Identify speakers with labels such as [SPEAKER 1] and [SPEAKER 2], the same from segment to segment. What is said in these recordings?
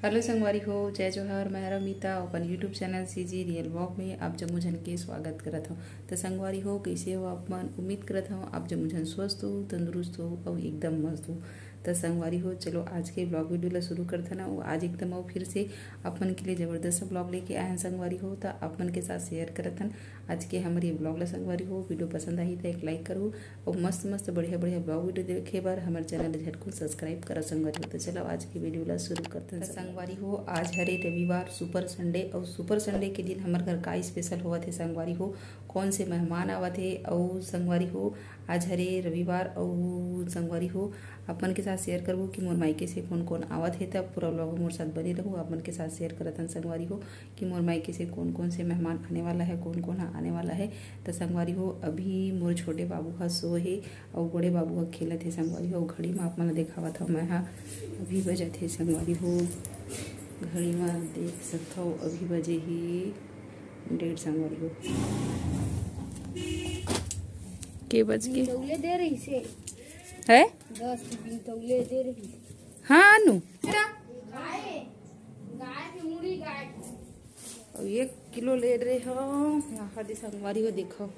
[SPEAKER 1] Hello संगवारी हो, जय जोहार। मैं रमिता अपन YouTube channel CG real vlog में आप जम्मू झन के स्वागत करत हूँ। तो संगवारी हो, कैसे हो आप मन? उम्मीद करत हूँ आप जम्मू झन स्वस्थ हो, तंदुरुस्त हो और एकदम मस्त हो। तो संगवारी हो, चलो आज के ब्लॉग वीडियो ला शुरू करते ना। वो आज एकदम और फिर से आप मन के लिए ज़बरदस्त ब्लॉग लेके आए हैं संगवारी हो। तो आप मन के साथ शेयर करत हन आज के हमारे ब्लॉग ला संगवारी हो। वीडियो पसंद आई तो एक लाइक करो और मस्त मस्त बढ़िया बढ़िया ब्लॉग वीडियो देखे बार हमारे चैनल झटकुन सब्सक्राइब करो संगवारी हो। तो चलो आज की वीडियो ला शुरू करते हैं संगवारी हो। आज हरे रविवार सुपर संडे और सुपर संडे के दिन हमारे घर का स्पेशल हुआ थे संगवारी हो। कौन से मेहमान आवा थे और संगवारी हो आज हरे रविवार और संगवारी हो अपन के साथ शेयर करबो कि मोर मायके से कौन कौन आवत है। तब पूरा व्लॉग मोर साथ बने रहूँ। अपन के साथ शेयर करत हन संगवारी हो कि मोर मायके से कौन कौन से मेहमान आने वाला है, कौन कौन आने वाला है। तो संगवारी हो अभी मोर छोटे बाबू का सो है और बड़े बाबू का खेलत है संगवारी हो। घड़ी में आप मन देखावत हूँ मैं हाँ अभी बजत है संगवारी हो। घड़ी में देख सकते हो अभी बजे ही 1:30 संगवारी हो के बज के
[SPEAKER 2] दे रही से
[SPEAKER 1] है
[SPEAKER 2] 10 तौले दे रही।
[SPEAKER 1] हाँ अनु
[SPEAKER 2] गाय की मुड़ी गाय
[SPEAKER 1] 1 किलो ले रहे हो यहाँ दी संगवारी हो। देखो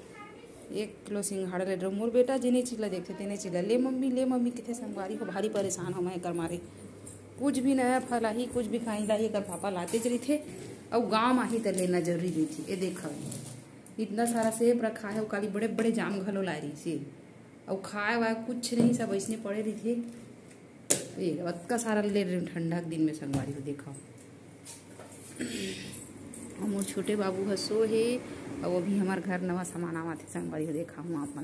[SPEAKER 1] 1 किलो सिंघाड़ा ले रहे हो। मोर बेटा जिन्हें चिल्ला देखते तेने चिल्ला ले मम्मी कितने संगवारी हो। भारी परेशान हो मैं कर मारे कुछ भी नया फल आही कुछ भी खाई ला कर पापा लाते चली थे और गाँव में ही तो लेना जरूरी नहीं थी। ये देखा इतना सारा सेब रखा है काली बड़े बड़े जाम घलो ला रही से और खाए वाए कुछ नहीं सब ऐसने पड़े रही थे। ये इतना सारा ले रही हूँ ठंडा के दिन में संगवारी हो। देखा मोर छोटे बाबू हसो है और अभी हमारे घर नवा सामान आवा थे संगवारी हो। देखा हूँ आप मन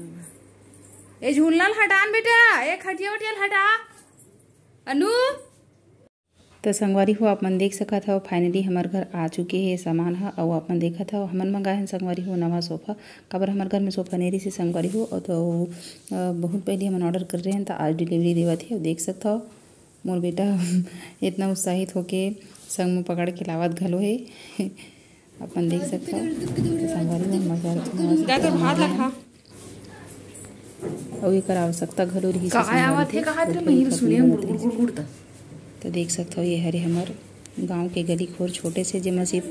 [SPEAKER 1] ये झूलल हटान बेटा एक खटिया वटिया हटा अनु। तो संगवारी हो आप मन देख सकत हो फाइनली हमारे घर आ चुके हैं सामान है और आप मन देखा था हमन मंगाए हैं संगवारी हो नवा सोफ़ा। काबर हमारे घर में सोफ़ा नहीं रही से संगवारी हो और तो बहुत पहले हम ऑर्डर कर रहे हैं तो आज डिलीवरी देवा थे। और देख सकता हो मोर बेटा इतना उत्साहित होके संग में पकड़ के लावत घलो है। अपन देख सकते हो संगवारी हो मजा और ये आवश्यकता घलो रही तो देख सकते हो ये हरे हमार गांव के गली खोर छोटे से जेमा सिर्फ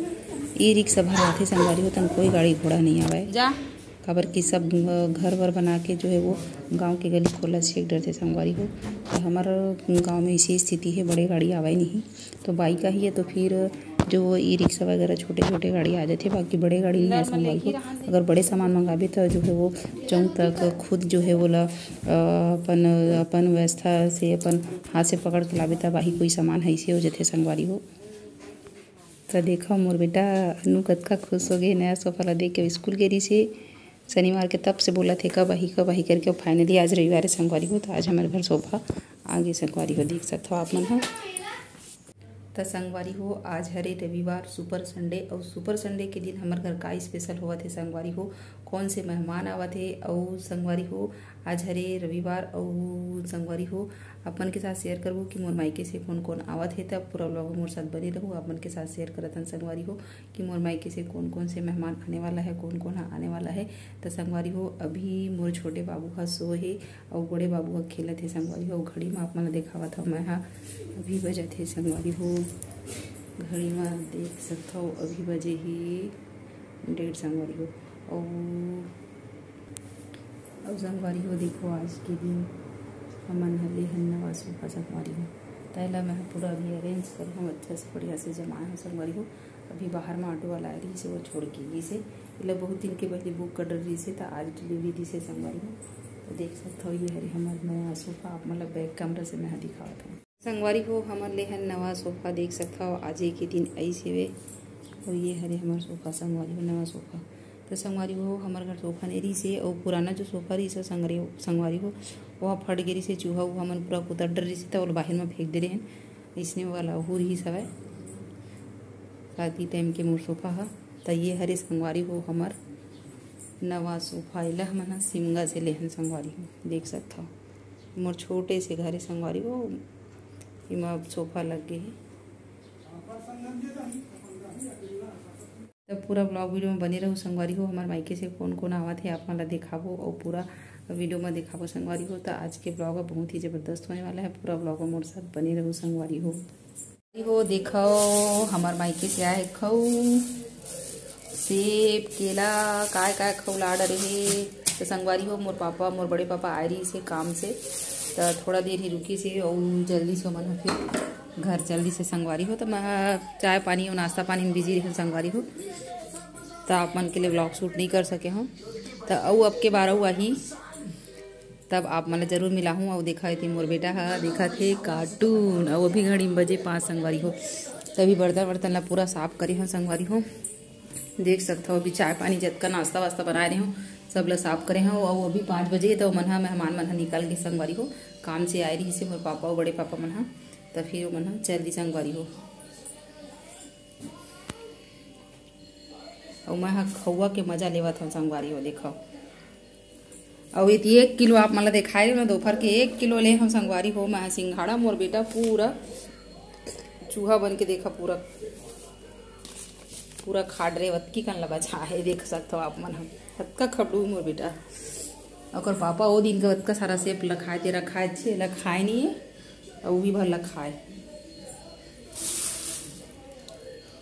[SPEAKER 1] ई रिक्शा भर आते संगवारी हो। तन कोई गाड़ी घोड़ा नहीं आवे जा खबर की सब घर वर बना के जो है वो गांव के गली खोला से एक डर थे संगवारी हो। तो हमारे गांव में इसी स्थिति है बड़े गाड़ी आवा ही नहीं तो बाइक का ही है तो फिर जो वो ई रिक्शा वगैरह छोटे छोटे गाड़ी आ जाते बाकी बड़े गाड़ी नहीं है संगवारी हो। अगर बड़े सामान मंगाबे तो जो है वो चौक तक खुद जो है वो अपन व्यवस्था से अपन हाथ से पकड़ के लाबे तब ही कोई सामान है इसे हो जाते संगवारी हो। तो देखो मोर बेटा अनु कतका खुश हो गए नया सोफा ला देख के स्कूल गेरी से शनिवार के तब से बोला थे कब ही करके फाइनली आज रविवार है संगवारी हो। तो आज हमारे घर सोफा आगे संगवारी हो देख सकते हो आप मन हो। तो संगवारी हो आज हरे रविवार सुपर संडे और सुपर संडे के दिन हमारे घर का स्पेशल हुआ थे संगवारी हो। कौन से मेहमान आवा थे और संगवारी हो आज हरे रविवार और संगवारी हो अपन के साथ शेयर करबो कि मोर मायके से कौन कौन आवत है। तब पूरा व्लॉग मोर साथ बने रहूँ। अपन के साथ शेयर करत हन संगवारी हो कि मोर मायके से कौन कौन से मेहमान आने वाला है, कौन कौन आने वाला है। तो संगवारी हो अभी मोर छोटे बाबू का सो है और बड़े बाबू का खेलत है संगवारी हो। घड़ी में आप मन देखावत हूँ मैं हाँ अभी बजत है संगवारी हो। घड़ी में देख सकते हो अभी बजे ही 1:30 संगवारी हो और संगवारी हो देखो आज के दिन हमन हले नवा सोफा संगवारी हो। तैला मैं पूरा अभी अरेंज कर हूँ अच्छा से बढ़िया से जमाए हूँ संगवारी हो। अभी बाहर में ऑटो वाला आ रही से वो छोड़ के गई से इला बहुत दिन के पहले बुक कर रही से तो आज डिलीवरी दी से संगवारी हो। तो देख सकते हो ये हरे हमारे नया सोफा आप मतलब बैक कैमरा से मैं दिखावत हूँ संगवारी हो। हमारे ले है नवा सोफा देख सकता हो आज के दिन ऐसे वे और ये हरे हमारे सोफा संगवारी हो नवा सोफा। तो संगवारी हो हमारे घर सोफा नहीं रही से और पुराना जो सोफा रही से संगवारी हो वह फट गिरी से चूहा वो हमन पूरा कुतर डर रही से तो बाहर में फेंक दे रहे हैं इसने वाला हो रही सब है शादी टाइम के मोर सोफा है। तो ये हरे संगवारी हो हमार नवा सोफा इला हमन सिमगा से लेहन संगवारी हो देख सकता हो मोर छोटे से घरे संगवारी हो इमा सोफा लग गए है। तो पूरा ब्लॉग वीडियो में बने रहो संगवारी हो। हमारे मायके से कौन कौन आवा थे आप मन दिखाबो और पूरा वीडियो में दिखाबो संगवारी हो। तो आज के ब्लॉग बहुत ही ज़बरदस्त होने वाला है। पूरा ब्लॉग में मोर साथ बने रहो संगवारी हो। हो देखो हमार मायके से आए खऊ सेब केला काय काय खौला डरे हे। तो संगवारी हो मोर पापा मोर बड़े पापा आए रही से काम से, तो थोड़ा देर ही रुकी से और जल्दी से मन फिर घर जल्दी से संगवारी हो। तो मैं चाय पानी और नाश्ता पानी में बिजी रही संगवारी हो, तो आप मन के लिए व्लॉग शूट नहीं कर सके हूँ। तो अब के बार वही तब आप मतलब जरूर मिला हूँ। और देखा थे मोर बेटा हा देखा थे कार्टून, और वो भी घड़ी बजे 5 संगवारी हो। तभी बर्तन वर्तन ला पूरा साफ करे हूँ संगवारी हो। देख सकते हो अभी चाय पानी जतका नाश्ता वास्ता बनाए रहे हो सब ला साफ करे हो। और अभी 5 बजे तो मन मेहमान मन निकल गए संगवारी हो, काम से आए रही से मोर पापा और बड़े पापा मन। तो फिर वो मन चल दी संगवारी हो। और मैं खौआ के मजा लेवत हूँ संगवारी हो। देखो और 1 किलो आप मतलब दिखाए ना दोपहर के 1 किलो ले हम संगवारी हो। मैं सिंघाड़ा मोर बेटा पूरा चूहा बन के देखा पूरा पूरा खाड़ रे वत्की कन लगा है। देख सकते हो आप मन हम हतका खबड़ू मोर बेटा और पापा वो दिन का वत्का सारा सेप लखाए ते रखाए छे लखाए नहीं है और वो भी भर लखाए।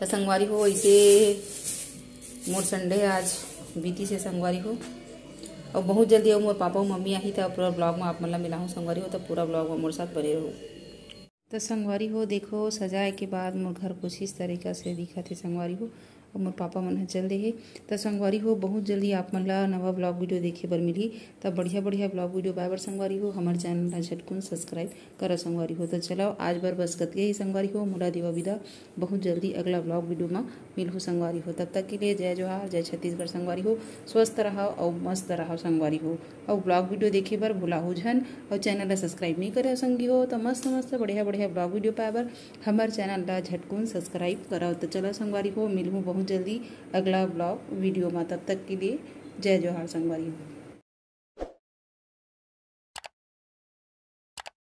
[SPEAKER 1] तो संगवारी हो ऐसे मोर संडे आज बीती से संगवारी हो। और बहुत जल्दी मोर पापा और मम्मी आई तो पूरा ब्लॉग में आप मतलब मिला हूँ संगवारी हो। तो पूरा ब्लॉग में मोर साथ बने रहो। तो संगवारी हो देखो सजाए के बाद मोर घर कुछ इस तरीका से दिखा थे संगवारी हो। और मोर पापा मन चल दे है। तो संगवारी हो बहुत जल्दी आप मन ला नवा ब्लॉग वीडियो देखे बर मिली। तब बढ़िया बढ़िया ब्लॉग वीडियो बाय बर संगवारी हो। हमारे चैनल ला झटकुन सब्सक्राइब करो संगवारी हो। तो चलो आज बार बस कत ही संगवारी हो। मोला देवा विदा, बहुत जल्दी अगला ब्लॉग वीडियो में मिलूँ संगवारी हो। तब तक के लिए जय जोहार, जय छत्तीसगढ़ संगवारी हो। स्वस्थ रहो और मस्त रहो संगवारी हो। और ब्लॉग वीडियो देखे बर भुलाहू झन और चैनल ला सब्सक्राइब नहीं करे संगी हो। तो मस्त मस्त बढ़िया बढ़िया ब्लॉग वीडियो पाए बर हमारे चैनल ला झटकुन सब्सक्राइब करो। तो चलो संगवारी हो मिलूँ बहुत जल्दी अगला ब्लॉग वीडियो में। तब तक के लिए जय जोहार संगवारी हो।